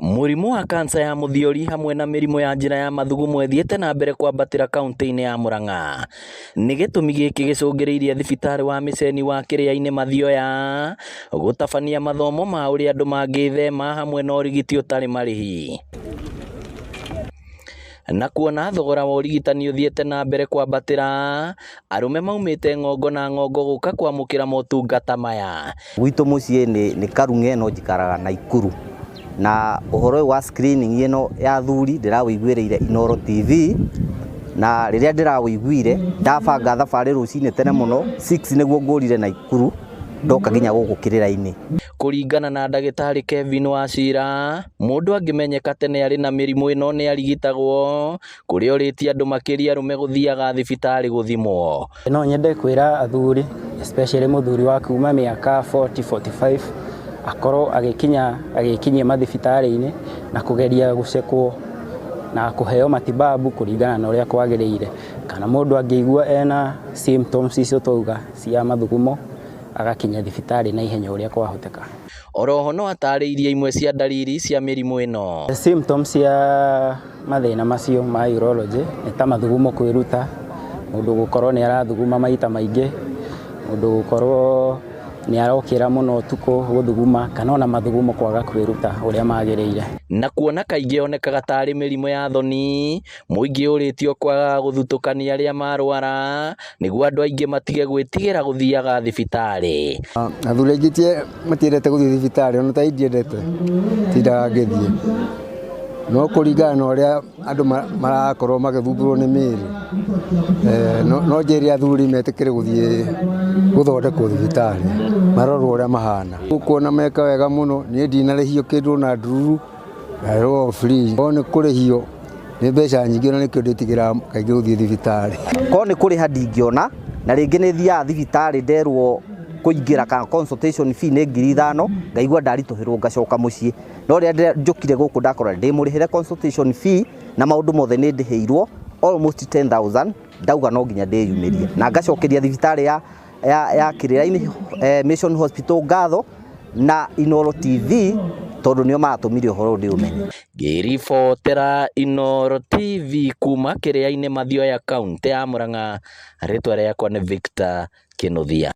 Mũrimũ wa kansa ya mũthiori hamwe na mĩrimũ ya njĩra ya mathugumo ĩthiĩte na mbere kwambatĩra kaunti-inĩ ya Murang'a. Nĩ gĩtũmi gĩkĩ gĩcũngĩrĩirie thibitarĩ wa Mĩceni wa Kĩrĩainĩ Mathioya gũtabania mathomo ma ũrĩa andũ mangĩthema hamwe na ũrigiti ũtarĩ marĩhi. Na kuona thogora wa ũrigitani ũthiĩte na mbere kwambatĩra, arũme maumĩte ng'ongo na ng'ongo gũka kwamũkĩra motungata maya. Gwitũ mũciĩ nĩ Karung'e no njikaraga Naikuru. Na ũhoro wa screening ĩno ya athuri ndĩrawĩiguĩrĩire Inooro TV, na rĩrĩa ndĩrawĩiguire ndabanga thabarĩ rũcinĩ tene mũno 6 nĩguo ngũrire Naikuru ndoka nginya gũkũ Kĩrĩra-inĩ. Kũringana na ndagĩtarĩ Kevin Wachira, mũndũ angĩmenyeka tene arĩ na mĩrimũ ĩno nĩ arigitagwo, kũrĩa ũrĩtie andũ makĩria arũme gũthiaga thibitarĩ gũthimwo. No nyende kwĩra athuri, especially mũthuri wa kuma mĩaka 40-45 akorwo agĩkinyia mathibitarĩ-inĩ na kũgeria gũcekwo na kũheo matibabu kũringana na ũrĩa kwagĩrĩire. Kana mũndũ angĩigua ena symptoms icio twauga cia mathugumo agakinya thibitarĩ na ihenya ũrĩa kwahoteka. Oroho no atarĩirie imwe cia ndariri cia mĩrimũ ĩno. Symptoms cia mathĩna macio ma urology nĩ ta mathugumo kwĩruta, mũndũ gũkorwo nĩ arathuguma maita maingĩ, mũndũ gũkorwo nĩ arokĩra mũno ũtukũ gũthuguma, kana ona mathugumo kwaga kwĩruta ũrĩa magĩrĩire. Na kuona kaingĩ onekaga tarĩ mĩrimũ ya thoni, mũingĩ ũrĩtio kwaga gũthutũkania arĩa marwara nĩguo andũ aingĩ matige gwĩtigĩra gũthiaga thibitarĩ. Athuri aingĩ matiendete gũthiĩ thibitarĩ, ona ta indiendete tindaga ngĩthiĩ. No kũringana na ũrĩa andũ marakorwo magĩthumbũrwo nĩ mĩĩrĩ, no njĩre athuri metĩkĩre gũthiĩ gũthondekwo thibitarĩ marorwo ũrĩa mahana. Kuona meka wega mũno, niĩ ndinarĩhio kĩndũ na ndururu, ndarĩhwo free. Korwo nĩ kũrĩhio nĩ mbeca nyingĩ na nĩkĩo ndĩtigĩra kaingĩ gũthiĩ thibitarĩ. Korwo nĩ kũrĩha ndingĩona, na rĩngĩ nĩ thiaga thibitarĩ nderwo kũingĩra kana consultation fee nĩ 5,000, ngaigua ndaritũhĩrwo ngacoka mũciĩ. No rĩrĩa njũkire gũkũ ndakora ndĩmũrĩhĩre consultation fee na maũndũ mothe nĩ ndĩhĩirwo almost 10,000, ndauga no nginya ndĩyumĩrie na ngacokeria thibitarĩ ya Kĩrĩra-inĩ Mission Hospital ngatho na Inooro TV tondũ nĩo maratũmire ũhoro ndĩũmenye. Ngĩribotera Inooro TV kuma Kĩrĩainĩ Mathioya kaunti ya Murang'a, rĩtwa rĩakwa nĩ Victor Kĩnuthia.